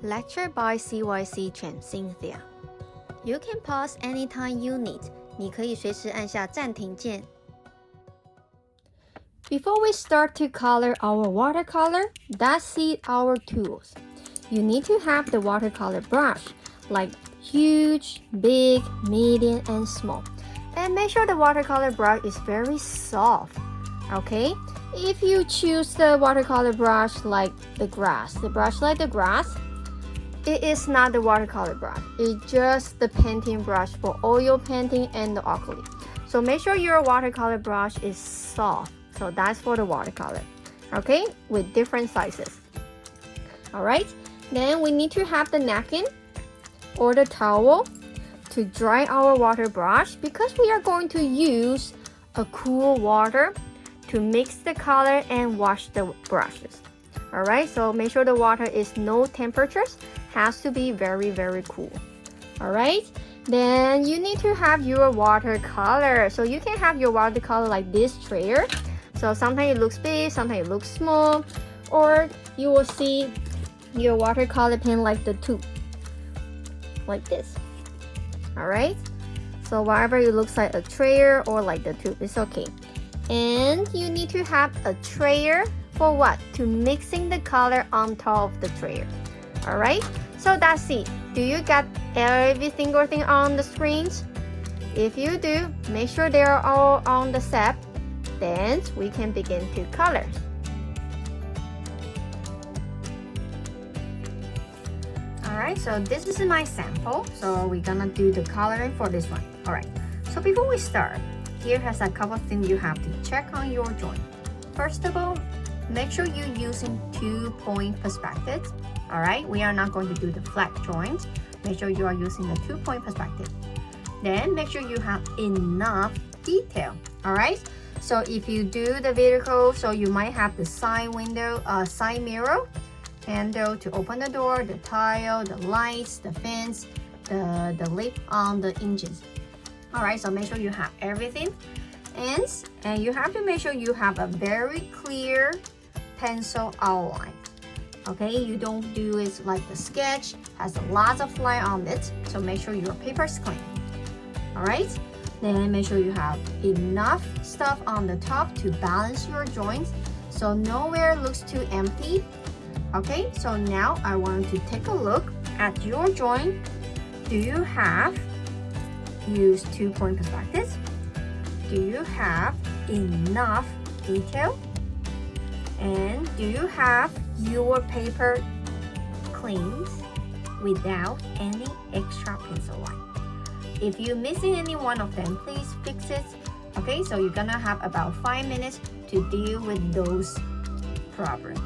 Lecture by CYC Chen Cynthia. You can pause anytime you need. 你可以随时按下暂停键。Before we start to color our watercolor, let's see our tools. You need to have the watercolor brush, like huge, big, medium, and small. And make sure the watercolor brush is very soft, okay? If you choose the watercolor brush like the grass, it is not the watercolor brush. It's just the painting brush for oil painting and the acrylic. So make sure your watercolor brush is soft. So that's for the watercolor, okay? With different sizes. Alright, then we need to have the napkin or the towel to dry our water brush because we are going to use a cool water to mix the color and wash the brushes. Alright, so make sure the water is no temperatures, has to be very, very cool. Alright, then you need to have your watercolor. So you can have your watercolor like this tray. So sometimes it looks big, sometimes it looks small, or you will see your watercolor pen like the tube, like this. Alright, so whatever it looks like a tray or like the tube, it's okay. And you need to have a tray for what? To mixing the color on top of the tray. Alright, so that's it. Do you get every single thing on the screens? If you do, make sure they are all on the set. Then we can begin to color. Alright, so this is my sample. So we're gonna do the coloring for this one. Alright, so before we start, here has a couple of things you have to check on your joint. First of all, make sure you're using 2-point perspectives. Alright, we are not going to do the flat joints. Make sure you are using the 2-point perspective. Then make sure you have enough detail. Alright, so if you do the vertical, so you might have the side window, side mirror, handle to open the door, the tile, the lights, the fence, the lip on the engines. Alright, so make sure you have everything. And you have to make sure you have a very clear pencil outline. Okay, you don't do it like the sketch, has a lot of line on it. So make sure your paper is clean. Alright, then make sure you have enough stuff on the top to balance your joints so nowhere looks too empty. Okay, so now I want to take a look at your joint. Do you have use 2-point perspectives? Do you have enough detail? And do you have your paper cleaned without any extra pencil line? If you're missing any one of them, please fix it. Okay, so you're gonna have about 5 minutes to deal with those problems.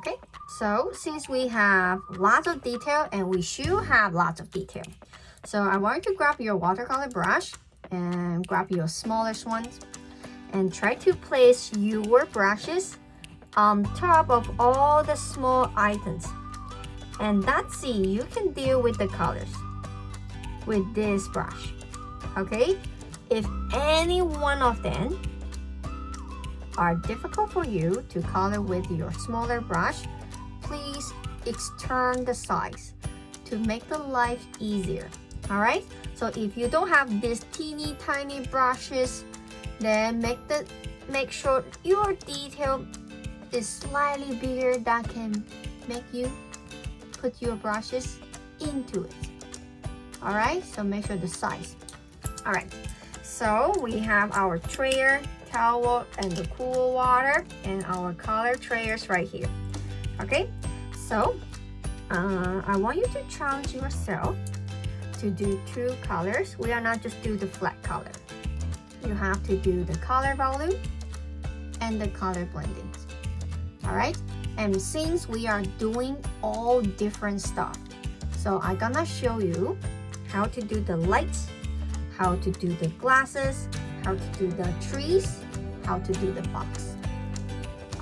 Okay, so since we have lots of detail, and we should have lots of detail, so I want you to grab your watercolor brush and grab your smallest ones and try to place your brushes on top of all the small items. And that's it, you can deal with the colors with this brush. Okay, if any one of them are difficult for you to color with your smaller brush, please extend the size to make the life easier. All right, so if you don't have these teeny tiny brushes, then make sure your detail is slightly bigger, that can make you put your brushes into it. All right, so make sure the size. All right, so we have our trayer, towel, and the cool water, and our color trayers right here. Okay, so I want you to challenge yourself to do two colors. We are not just do the flat color. You have to do the color volume and the color blendings. All right, and since we are doing all different stuff, so I'm gonna show you how to do the lights, how to do the glasses, how to do the trees, how to do the box.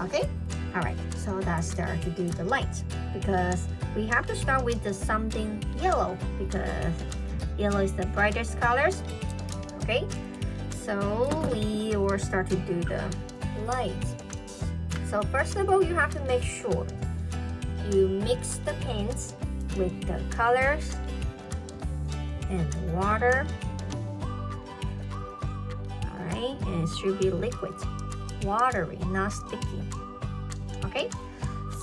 Okay, all right, so let's start to do the lights, because we have to start with the something yellow, because yellow is the brightest colors. Okay, so we will start to do the lights. So first of all, you have to make sure you mix the paints with the colors and the water. All right, and it should be liquid, watery, not sticky. Okay,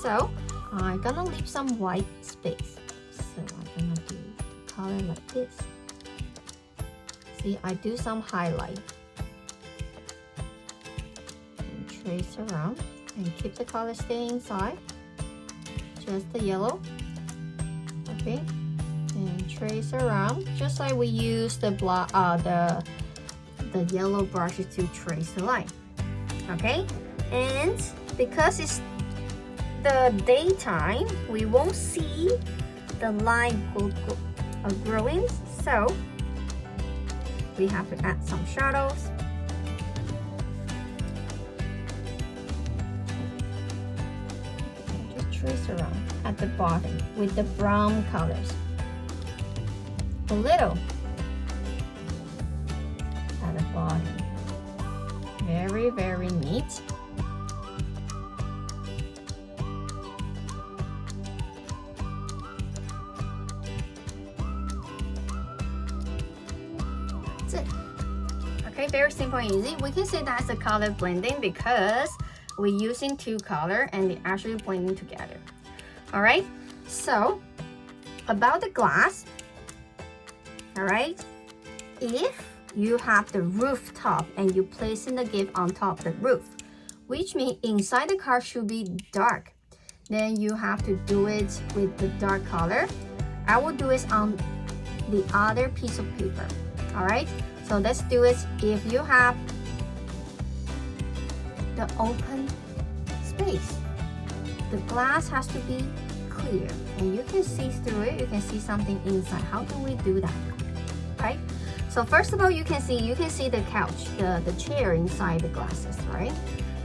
so I'm gonna leave some white space. So I'm gonna do color like this. See, I do some highlight and trace around and keep the color stay inside. Just the yellow. Okay, and trace around just like we use the yellow brushes to trace the line. Okay, and because it's the daytime, we won't see the line growing, so we have to add some shadows. Just trace around at the bottom with the brown colors. A little at the bottom. Very, very neat. That's it. Okay, very simple and easy. We can say that's a color blending because we're using two colors and they're actually blending together. All right, so about the glass, all right, if you have the rooftop and you placing the gift on top of the roof, which means inside the car should be dark, then you have to do it with the dark color. I will do it on the other piece of paper. All right, so let's do it. If you have the open space, the glass has to be clear and you can see through it, you can see something inside. How do we do that? Right, so first of all, you can see the couch, the chair inside the glasses, right?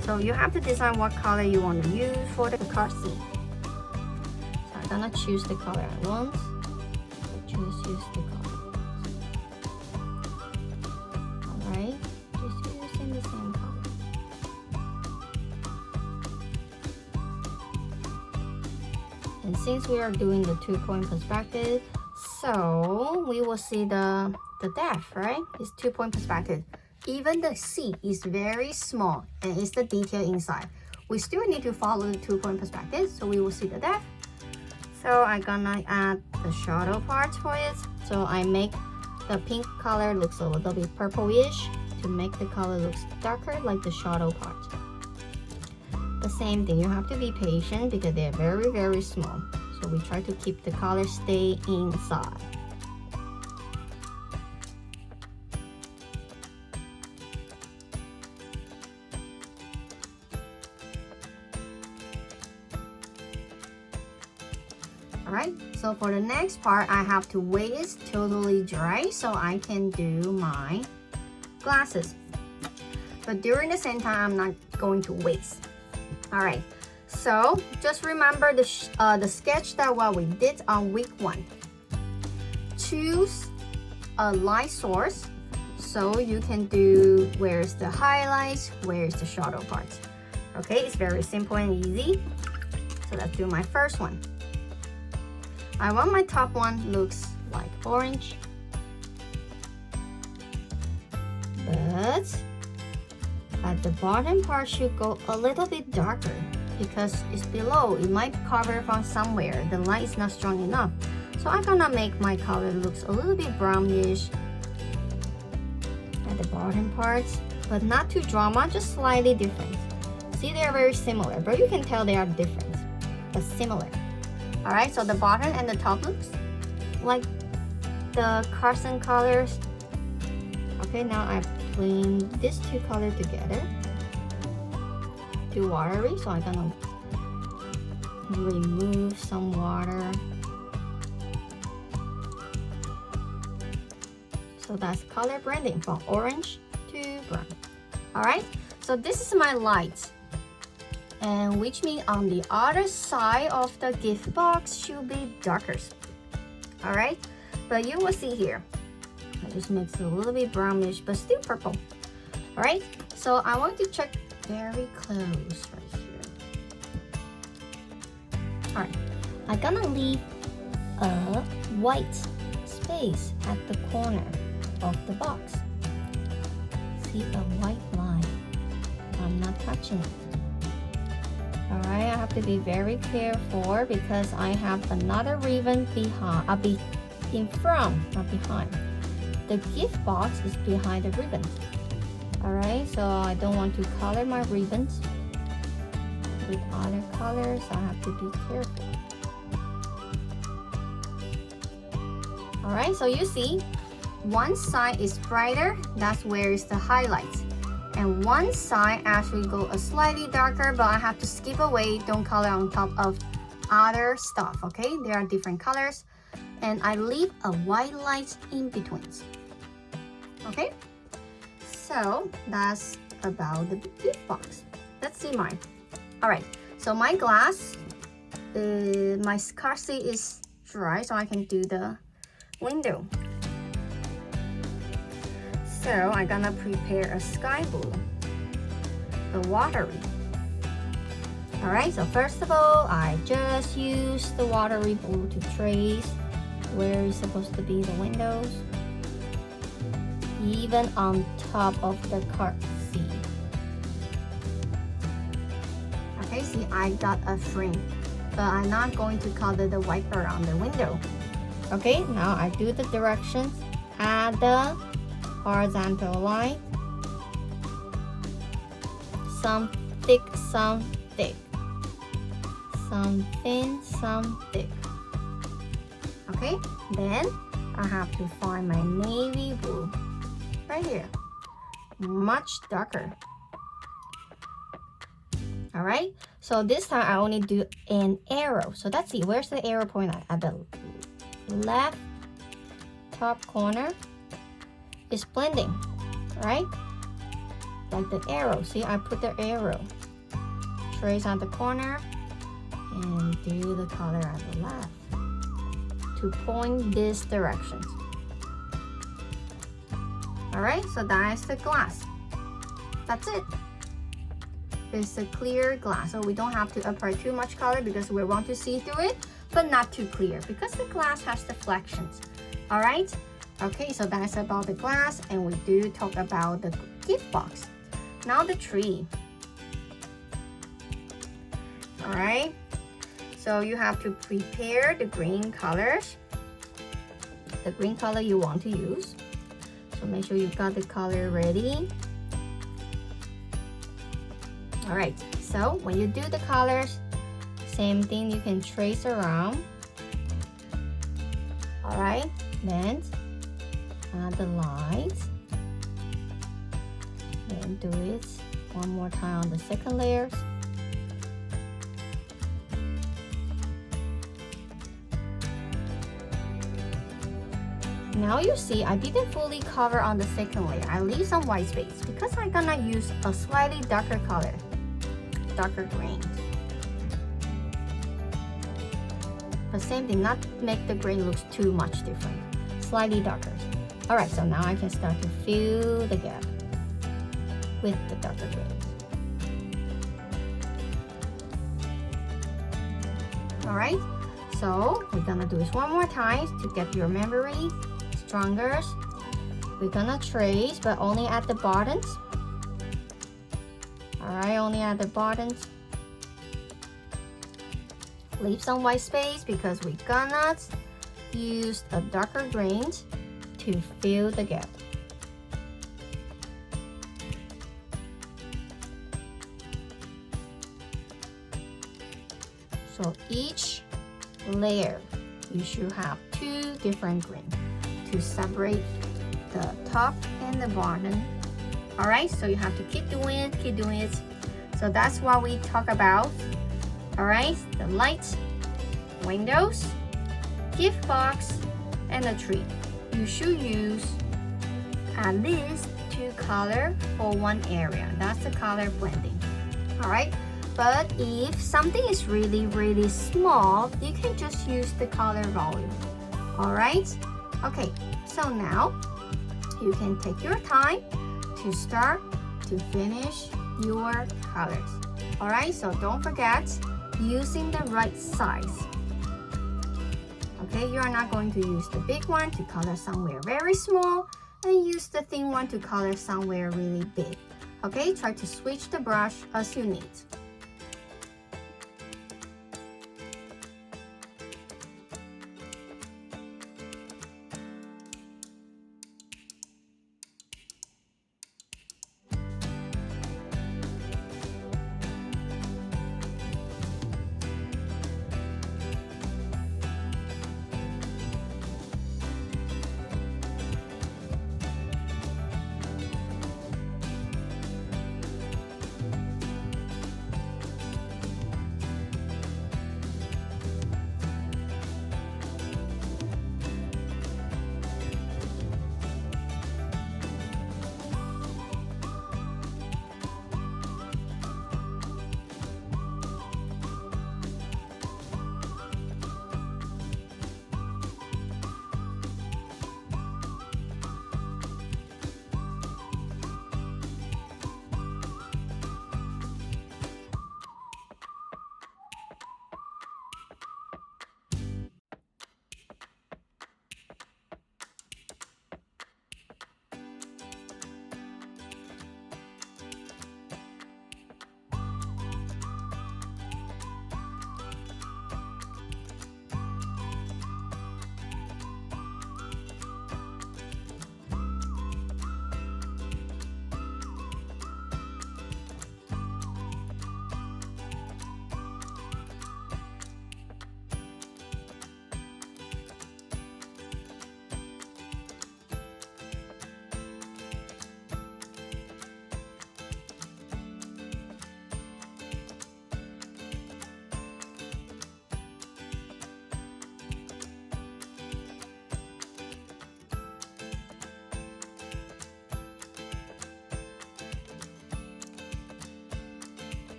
So you have to decide what color you want to use for the car seat. So I'm gonna choose the color I want. Just use the color. All right, just using the same color. And since we are doing the 2-point perspective, so we will see the depth, right? It's 2-point perspective. Even the seat is very small and it's the detail inside. We still need to follow the 2-point perspective, so we will see the depth. So I'm gonna add the shadow parts for it. So I make the pink color looks a little bit purplish to make the color looks darker like the shadow part. The same thing, you have to be patient because they're very, very small. So we try to keep the color stay inside. Alright, so for the next part, I have to wait it totally dry so I can do my glasses. But during the same time, I'm not going to waste. Alright, so just remember the sketch that what we did on week 1. Choose a light source so you can do where's the highlights, where's the shadow parts. Okay, it's very simple and easy. So let's do my first one. I want my top one looks like orange, but at the bottom part should go a little bit darker because it's below. It might cover from somewhere. The light is not strong enough. So I'm gonna make my color looks a little bit brownish at the bottom parts, but not too drama, just slightly different. See, they are very similar, but you can tell they are different, but similar. Alright, so the bottom and the top looks like the Carson colors. Okay, now I blend these two colors together. Too watery, so I'm gonna remove some water. So that's color blending from orange to brown. Alright, so this is my light. And which means on the other side of the gift box should be darker. Alright, but you will see here. I just mix it a little bit brownish, but still purple. Alright, so I want to check very close right here. Alright, I'm gonna leave a white space at the corner of the box. See a white line. I'm not touching it. Alright, I have to be very careful because I have another ribbon behind, in front, not behind. The gift box is behind the ribbon. Alright, so I don't want to color my ribbons with other colors. I have to be careful. Alright, so you see, one side is brighter, that's where is the highlights. And one side actually go a slightly darker, but I have to skip away, don't color on top of other stuff, okay? There are different colors. And I leave a white light in between. Okay? So that's about the gift box. Let's see mine. Alright, so my glass, my car seat is dry, so I can do the window. So I'm gonna prepare a sky blue, the watery. Alright, so first of all, I just use the watery blue to trace where is supposed to be the windows, even on top of the car seat. Okay, see, I got a frame, but I'm not going to color the wiper on the window. Okay, now I do the directions, add the horizontal line, some thick, some thick, some thin, some thick. Okay, then I have to find my navy blue right here, much darker. All right, so this time I only do an arrow. So let's see, where's the arrow point at the left top corner? Is blending, right? Like the arrow. See, I put the arrow. Trace on the corner and do the color at the left to point this direction. Alright, so that is the glass. That's it. It's a clear glass, so we don't have to apply too much color because we want to see through it, but not too clear because the glass has deflections. Alright? Okay, so that's about the glass, and we do talk about the gift box. Now the tree. Alright, so you have to prepare the green colors, the green color you want to use. So make sure you've got the color ready. Alright, so when you do the colors, same thing, you can trace around. Alright, then add the lines, and do it one more time on the second layers. now you see I didn't fully cover on the second layer. I leave some white space because I'm gonna use a slightly darker color, darker green. But same thing, not make the grain look too much different. Slightly darker. Alright, so now I can start to fill the gap with the darker grains. Alright, so we're gonna do this one more time to get your memory stronger. We're gonna trace, but only at the bottoms. Alright, only at the bottoms. Leave some white space because we're gonna use a darker grains to fill the gap. So each layer, you should have 2 different greens to separate the top and the bottom. Alright, so you have to keep doing it. So that's what we talk about. Alright, the lights, windows, gift box, and the tree. You should use at least 2 colors for one area. That's the color blending. Alright, but if something is really small, you can just use the color volume. Alright, okay, so now you can take your time to start to finish your colors. Alright, so don't forget using the right size. Okay, you are not going to use the big one to color somewhere very small and use the thin one to color somewhere really big. Okay, try to switch the brush as you need.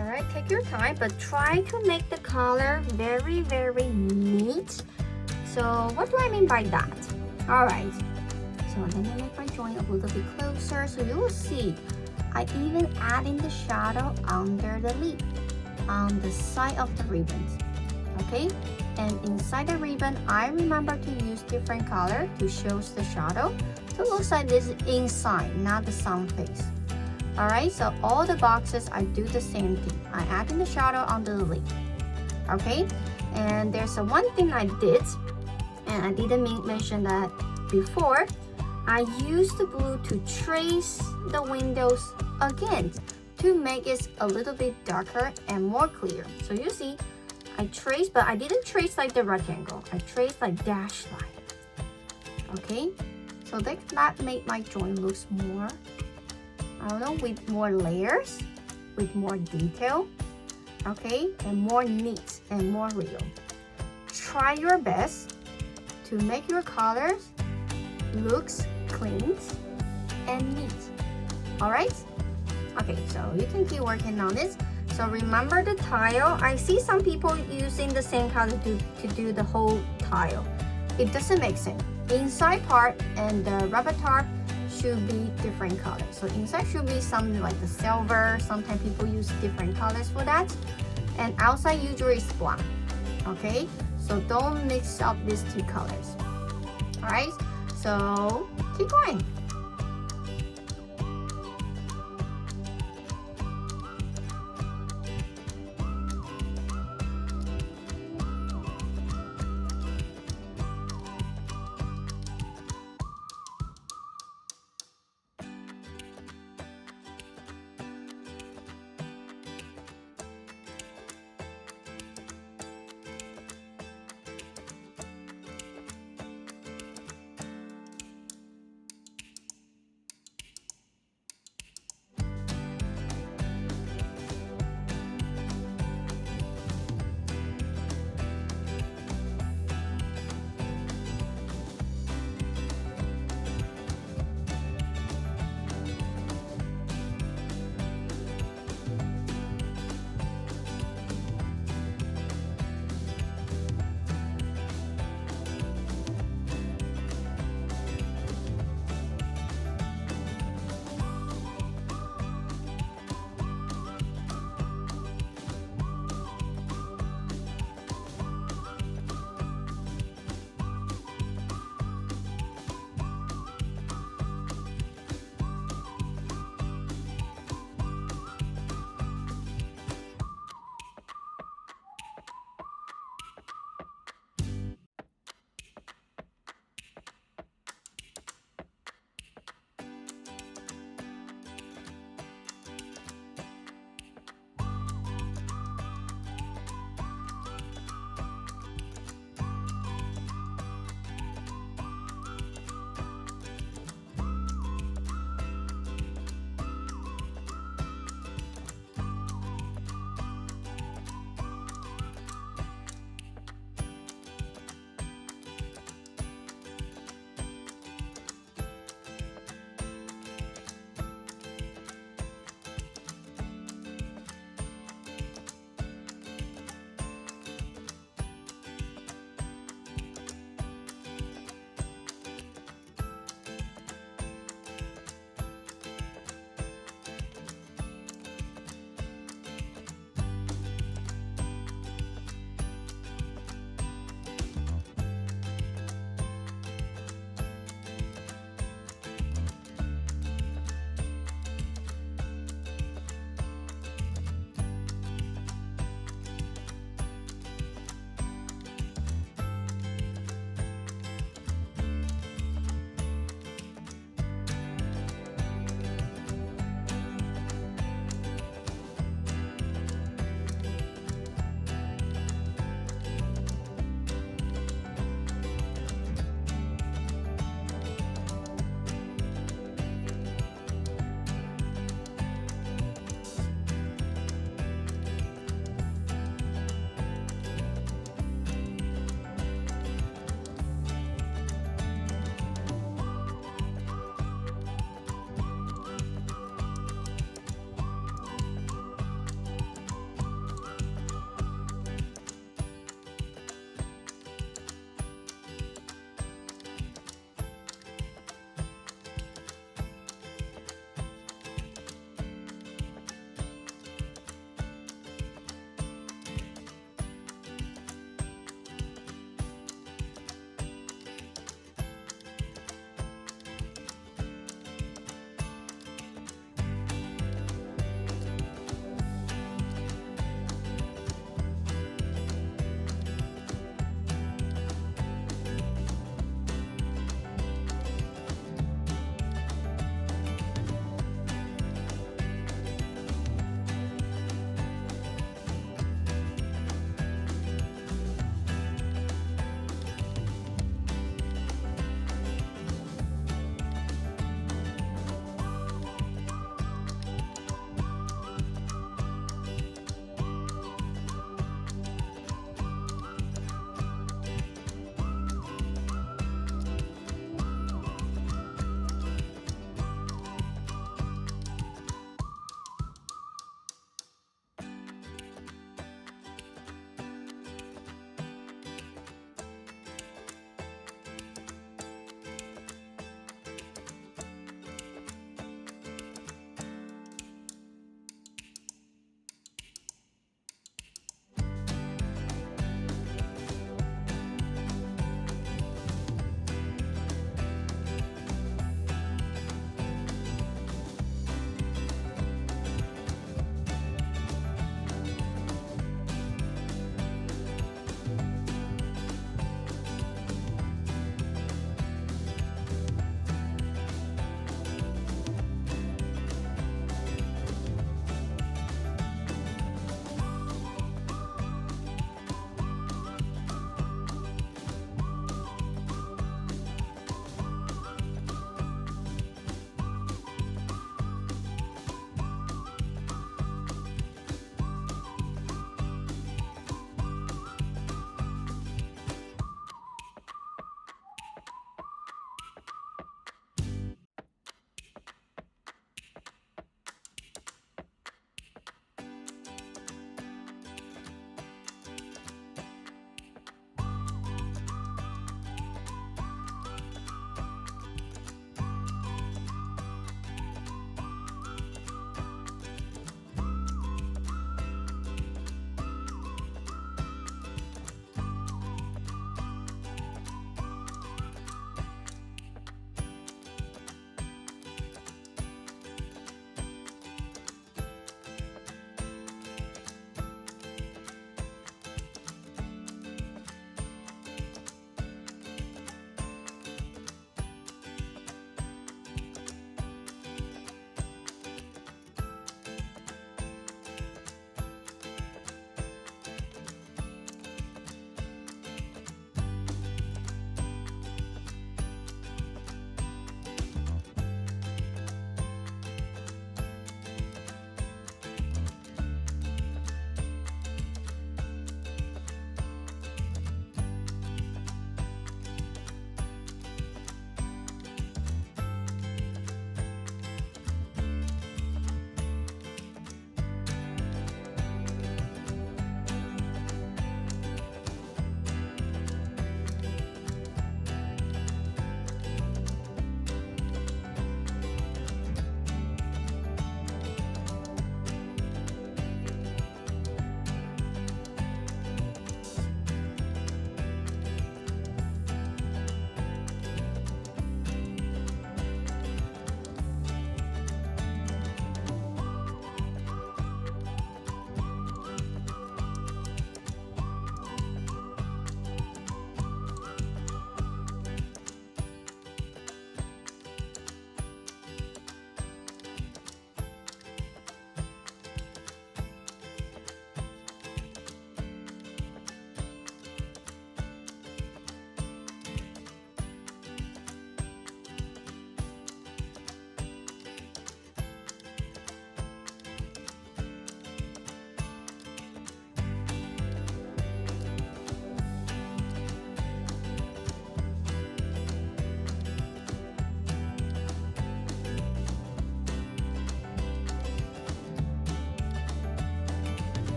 All right, take your time, but try to make the color very, very neat. So what do I mean by that? All right, so let me make my joint a little bit closer so you will see. I even add in the shadow under the leaf, on the side of the ribbons, okay? And inside the ribbon, I remember to use different color to show the shadow. So it looks like this inside, not the sun face. All right, so all the boxes, I do the same thing. I add in the shadow under the leaf, okay? And there's one thing I did, and I didn't mention that before. I used the blue to trace the windows again to make it a little bit darker and more clear. So you see, I traced, but I didn't trace like the rectangle. I traced like dash line. Okay, so that made my joint looks more, I don't know, with more layers, with more detail, okay, and more neat and more real. Try your best to make your colors looks clean and neat. All right, okay, so you can keep working on this. So remember the tile, I see some people using the same color to do the whole tile. It doesn't make sense. Inside part and the rubber tarp should be different colors. So inside should be something like the silver. Sometimes people use different colors for that. And outside usually is black. Okay, so don't mix up these two colors. All right, so keep going.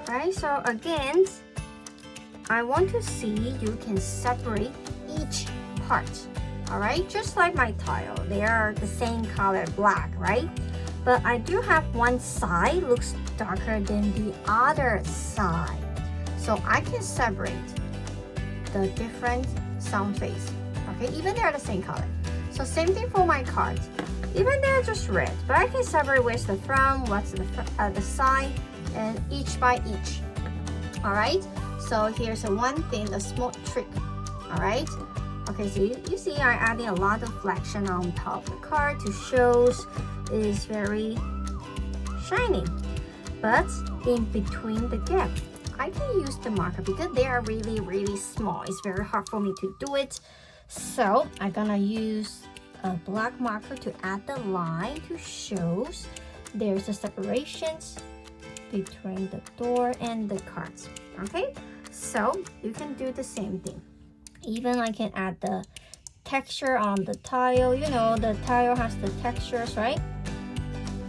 Right, so again, I want to see you can separate each part. Alright, just like my tile, they are the same color, black, right? But I do have one side looks darker than the other side. So I can separate the different sound face. Okay, even they're the same color. So same thing for my cards. Even they're just red, but I can separate where's the front, what's the side, and each by each. Alright, so here's one thing, a small trick. Alright, okay, so you see I'm adding a lot of flexion on top of the card to show it's very shiny. But in between the gap, I can use the marker because they are really small. It's very hard for me to do it. So I'm gonna use a black marker to add the line to show there's a separations between the door and the cards. Okay, so you can do the same thing. Even I can add the texture on the tile. You know, the tile has the textures, right?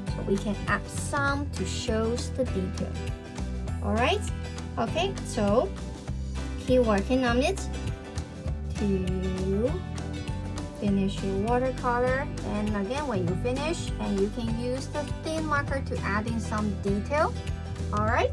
So we can add some to show the detail. All right, okay, so keep working on it to finish your watercolor. And again, when you finish, and you can use the thin marker to add in some detail. All right.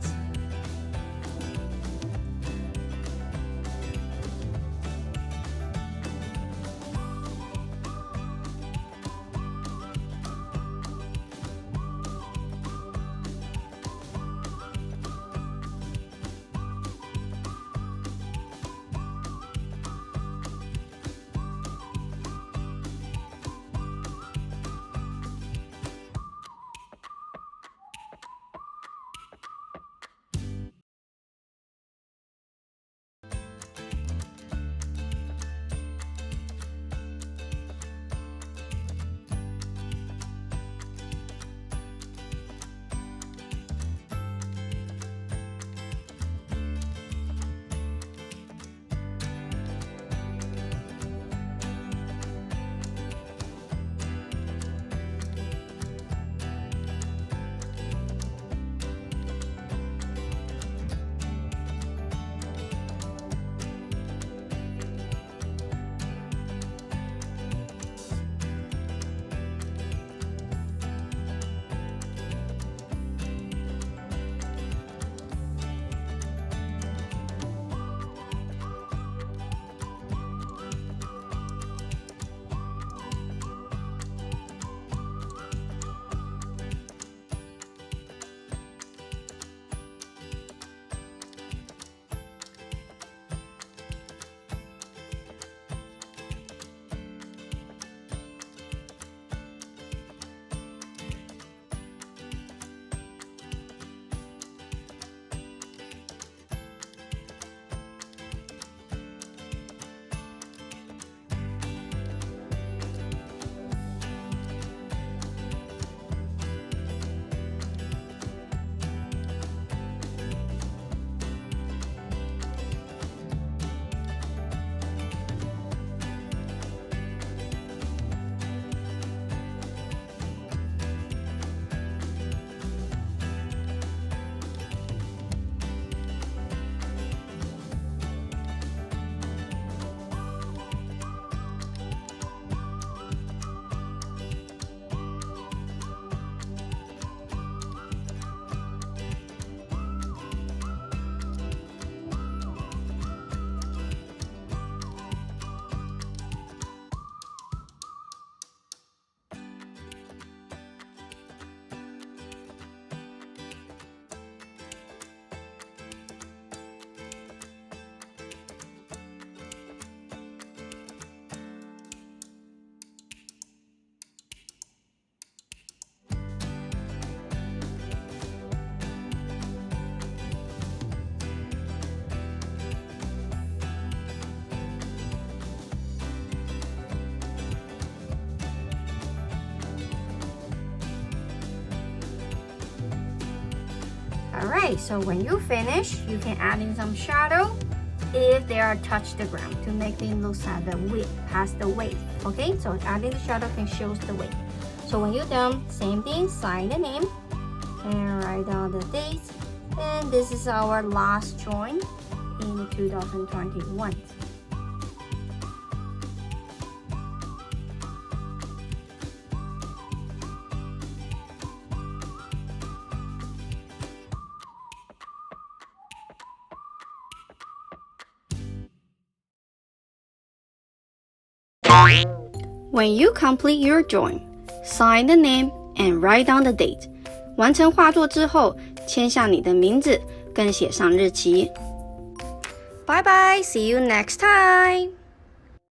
Alright, so when you finish, you can add in some shadow if they are touch the ground to make them look at the width, past the weight. Okay, so adding the shadow can show the weight. So when you're done, same thing, sign the name and write down the date And this is our last join in 2021. When you complete your join, sign the name and write down the date. 完成画作之后，签下你的名字，跟写上日期。Bye bye, see you next time!